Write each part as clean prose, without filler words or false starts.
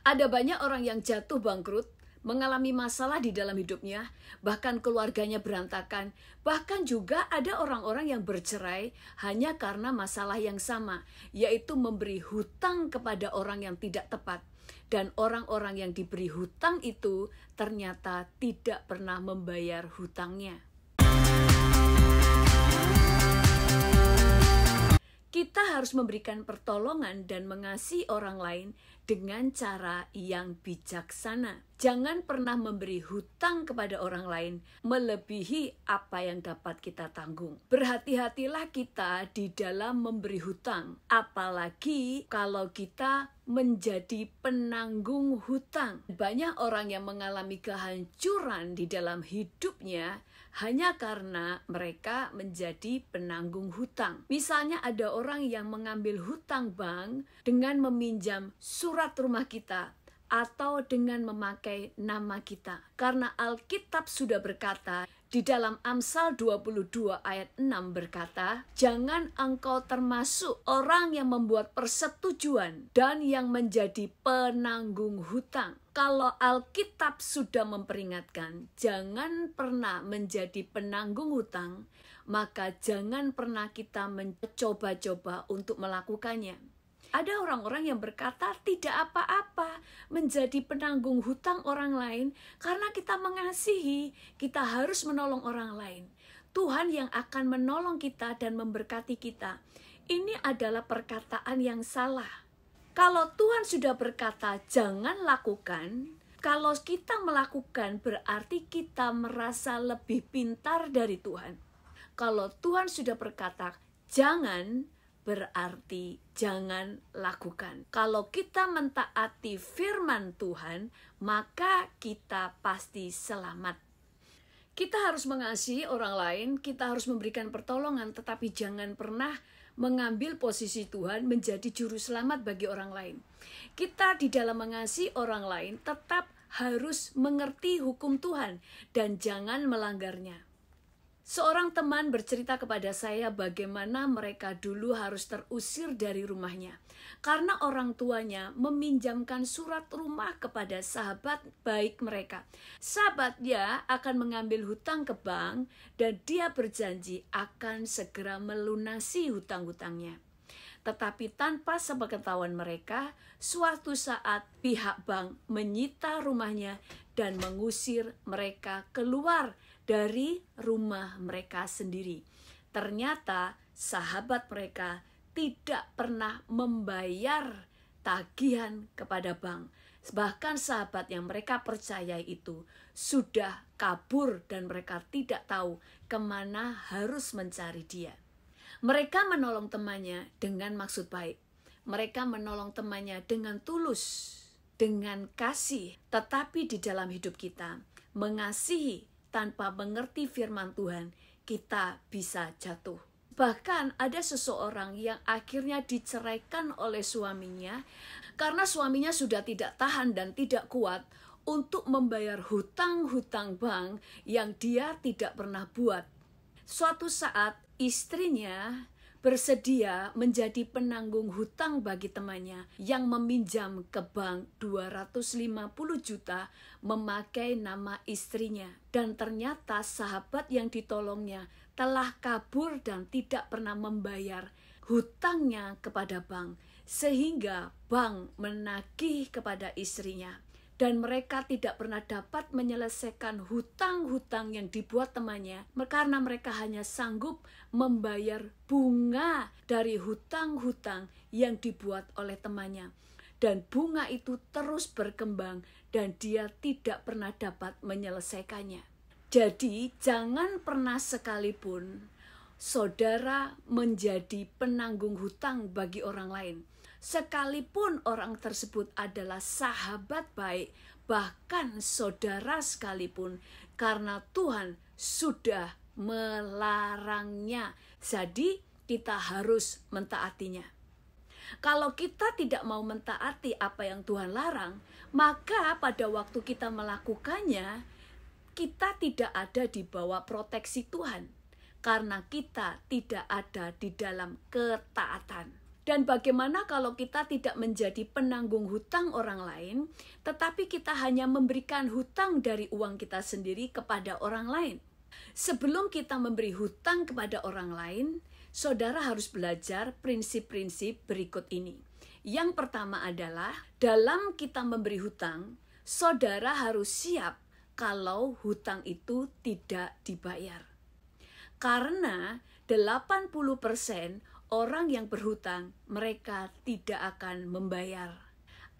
Ada banyak orang yang jatuh bangkrut, mengalami masalah di dalam hidupnya, bahkan keluarganya berantakan. Bahkan juga ada orang-orang yang bercerai hanya karena masalah yang sama, yaitu memberi hutang kepada orang yang tidak tepat. Dan orang-orang yang diberi hutang itu ternyata tidak pernah membayar hutangnya. Kita harus memberikan pertolongan dan mengasihi orang lain dengan cara yang bijaksana. Jangan pernah memberi hutang kepada orang lain melebihi apa yang dapat kita tanggung. Berhati-hatilah kita di dalam memberi hutang, apalagi kalau kita menjadi penanggung hutang. Banyak orang yang mengalami kehancuran di dalam hidupnya hanya karena mereka menjadi penanggung hutang. Misalnya ada orang yang mengambil hutang bank dengan meminjam surat rumah kita atau dengan memakai nama kita. Karena Alkitab sudah berkata di dalam Amsal 22 ayat 6 berkata, "Jangan engkau termasuk orang yang membuat persetujuan dan yang menjadi penanggung hutang." Kalau Alkitab sudah memperingatkan, jangan pernah menjadi penanggung hutang, maka jangan pernah kita mencoba-coba untuk melakukannya. Ada orang-orang yang berkata tidak apa-apa menjadi penanggung hutang orang lain karena kita mengasihi, kita harus menolong orang lain. Tuhan yang akan menolong kita dan memberkati kita. Ini adalah perkataan yang salah. Kalau Tuhan sudah berkata jangan lakukan, kalau kita melakukan berarti kita merasa lebih pintar dari Tuhan. Kalau Tuhan sudah berkata jangan, berarti jangan lakukan. Kalau kita mentaati firman Tuhan, maka kita pasti selamat. Kita harus mengasihi orang lain, kita harus memberikan pertolongan, tetapi jangan pernah mengambil posisi Tuhan menjadi juru selamat bagi orang lain. Kita di dalam mengasihi orang lain tetap harus mengerti hukum Tuhan dan jangan melanggarnya. Seorang teman bercerita kepada saya bagaimana mereka dulu harus terusir dari rumahnya karena orang tuanya meminjamkan surat rumah kepada sahabat baik mereka. Sahabatnya akan mengambil hutang ke bank dan dia berjanji akan segera melunasi hutang-hutangnya. Tetapi tanpa sepengetahuan mereka, suatu saat pihak bank menyita rumahnya dan mengusir mereka keluar dari rumah mereka sendiri. Ternyata sahabat mereka tidak pernah membayar tagihan kepada bank. Bahkan sahabat yang mereka percayai itu sudah kabur dan mereka tidak tahu kemana harus mencari dia. Mereka menolong temannya dengan maksud baik. Mereka menolong temannya dengan tulus, dengan kasih. Tetapi di dalam hidup kita, mengasihi tanpa mengerti firman Tuhan, kita bisa jatuh. Bahkan ada seseorang yang akhirnya diceraikan oleh suaminya karena suaminya sudah tidak tahan dan tidak kuat untuk membayar hutang-hutang bank yang dia tidak pernah buat. Suatu saat istrinya bersedia menjadi penanggung hutang bagi temannya yang meminjam ke bank 250 juta memakai nama istrinya. Dan ternyata sahabat yang ditolongnya telah kabur dan tidak pernah membayar hutangnya kepada bank. Sehingga bank menagih kepada istrinya. Dan mereka tidak pernah dapat menyelesaikan hutang-hutang yang dibuat temannya karena mereka hanya sanggup membayar bunga dari hutang-hutang yang dibuat oleh temannya. Dan bunga itu terus berkembang dan dia tidak pernah dapat menyelesaikannya. Jadi jangan pernah sekalipun saudara menjadi penanggung hutang bagi orang lain. Sekalipun orang tersebut adalah sahabat baik, bahkan saudara sekalipun, karena Tuhan sudah melarangnya. Jadi kita harus mentaatinya. Kalau kita tidak mau mentaati apa yang Tuhan larang, maka pada waktu kita melakukannya, kita tidak ada di bawah proteksi Tuhan. Karena kita tidak ada di dalam ketaatan. Dan bagaimana kalau kita tidak menjadi penanggung hutang orang lain, tetapi kita hanya memberikan hutang dari uang kita sendiri kepada orang lain? Sebelum kita memberi hutang kepada orang lain, saudara harus belajar prinsip-prinsip berikut ini. Yang pertama adalah, dalam kita memberi hutang, saudara harus siap kalau hutang itu tidak dibayar. Karena 80% orang yang berhutang, mereka tidak akan membayar.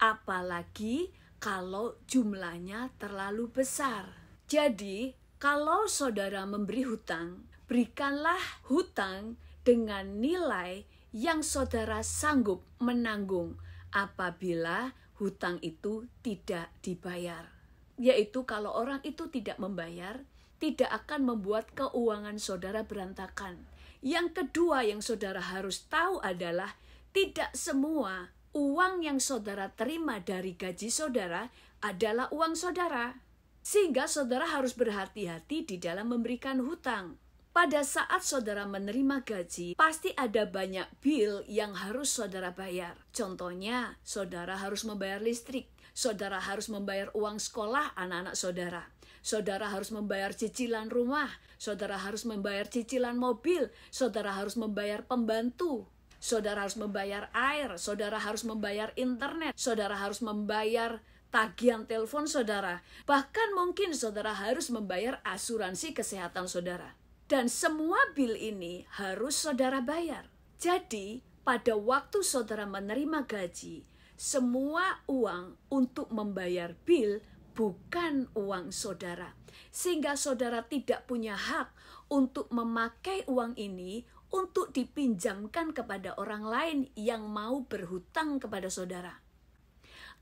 Apalagi kalau jumlahnya terlalu besar. Jadi, kalau saudara memberi hutang, berikanlah hutang dengan nilai yang saudara sanggup menanggung apabila hutang itu tidak dibayar. Yaitu kalau orang itu tidak membayar, tidak akan membuat keuangan saudara berantakan. Yang kedua yang saudara harus tahu adalah tidak semua uang yang saudara terima dari gaji saudara adalah uang saudara. Sehingga saudara harus berhati-hati di dalam memberikan hutang. Pada saat saudara menerima gaji, pasti ada banyak bil yang harus saudara bayar. Contohnya, saudara harus membayar listrik, saudara harus membayar uang sekolah anak-anak saudara. Saudara harus membayar cicilan rumah, saudara harus membayar cicilan mobil, saudara harus membayar pembantu, saudara harus membayar air, saudara harus membayar internet, saudara harus membayar tagihan telepon saudara. Bahkan mungkin saudara harus membayar asuransi kesehatan saudara. Dan semua bil ini harus saudara bayar. Jadi, pada waktu saudara menerima gaji, semua uang untuk membayar bil bukan uang saudara. Sehingga saudara tidak punya hak untuk memakai uang ini untuk dipinjamkan kepada orang lain yang mau berhutang kepada saudara.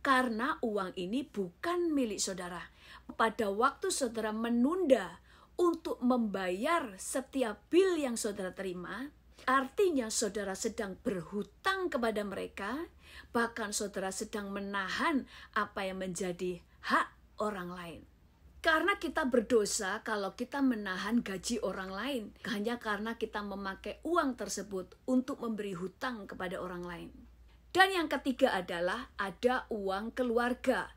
Karena uang ini bukan milik saudara. Pada waktu saudara menunda untuk membayar setiap bil yang saudara terima, artinya saudara sedang berhutang kepada mereka, bahkan saudara sedang menahan apa yang menjadi hak orang lain. Karena kita berdosa kalau kita menahan gaji orang lain, hanya karena kita memakai uang tersebut untuk memberi hutang kepada orang lain. Dan yang ketiga adalah ada uang keluarga.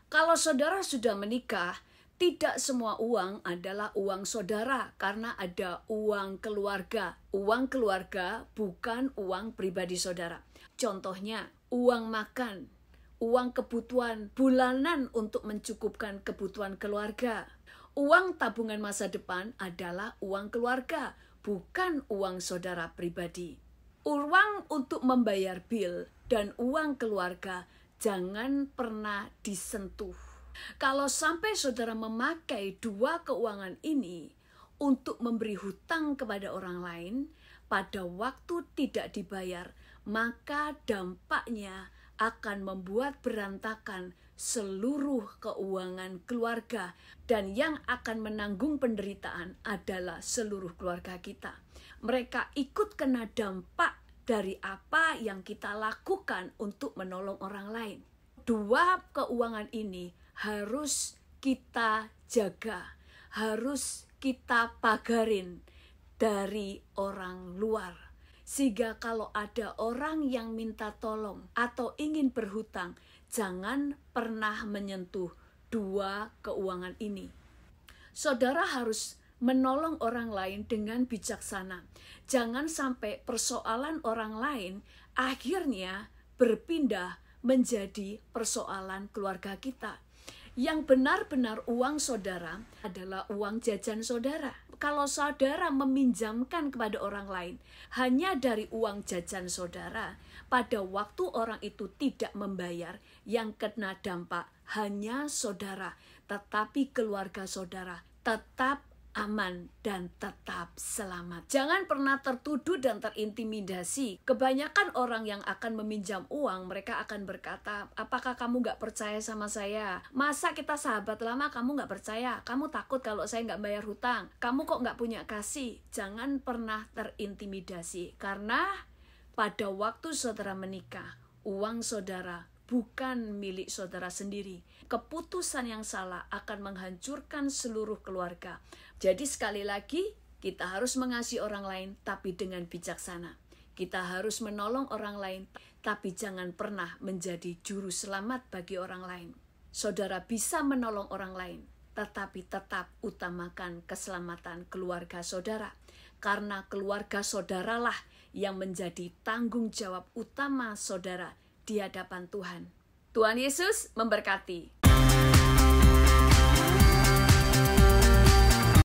Kalau saudara sudah menikah, tidak semua uang adalah uang saudara karena ada uang keluarga. Uang keluarga bukan uang pribadi saudara. Contohnya, uang makan, uang kebutuhan bulanan untuk mencukupkan kebutuhan keluarga. Uang tabungan masa depan adalah uang keluarga, bukan uang saudara pribadi. Uang untuk membayar bil dan uang keluarga jangan pernah disentuh. Kalau sampai saudara memakai dua keuangan ini untuk memberi hutang kepada orang lain, pada waktu tidak dibayar, maka dampaknya akan membuat berantakan seluruh keuangan keluarga, dan yang akan menanggung penderitaan adalah seluruh keluarga kita. Mereka ikut kena dampak dari apa yang kita lakukan untuk menolong orang lain. Dua keuangan ini harus kita jaga, harus kita pagarin dari orang luar. Sehingga kalau ada orang yang minta tolong atau ingin berhutang, jangan pernah menyentuh dua keuangan ini. Saudara harus menolong orang lain dengan bijaksana. Jangan sampai persoalan orang lain akhirnya berpindah menjadi persoalan keluarga kita. Yang benar-benar uang saudara adalah uang jajan saudara. Kalau saudara meminjamkan kepada orang lain hanya dari uang jajan saudara, pada waktu orang itu tidak membayar, yang kena dampak hanya saudara, tetapi keluarga saudara tetap aman dan tetap selamat. Jangan pernah tertuduh dan terintimidasi. Kebanyakan orang yang akan meminjam uang, mereka akan berkata, apakah kamu gak percaya sama saya? Masa kita sahabat lama kamu gak percaya? Kamu takut kalau saya gak bayar hutang? Kamu kok gak punya kasih? Jangan pernah terintimidasi. Karena pada waktu saudara menikah, uang saudara bukan milik saudara sendiri. Keputusan yang salah akan menghancurkan seluruh keluarga. Jadi sekali lagi, kita harus mengasihi orang lain tapi dengan bijaksana. Kita harus menolong orang lain, tapi jangan pernah menjadi juru selamat bagi orang lain. Saudara bisa menolong orang lain, tetapi tetap utamakan keselamatan keluarga saudara. Karena keluarga saudaralah yang menjadi tanggung jawab utama saudara di hadapan Tuhan. Tuhan Yesus memberkati.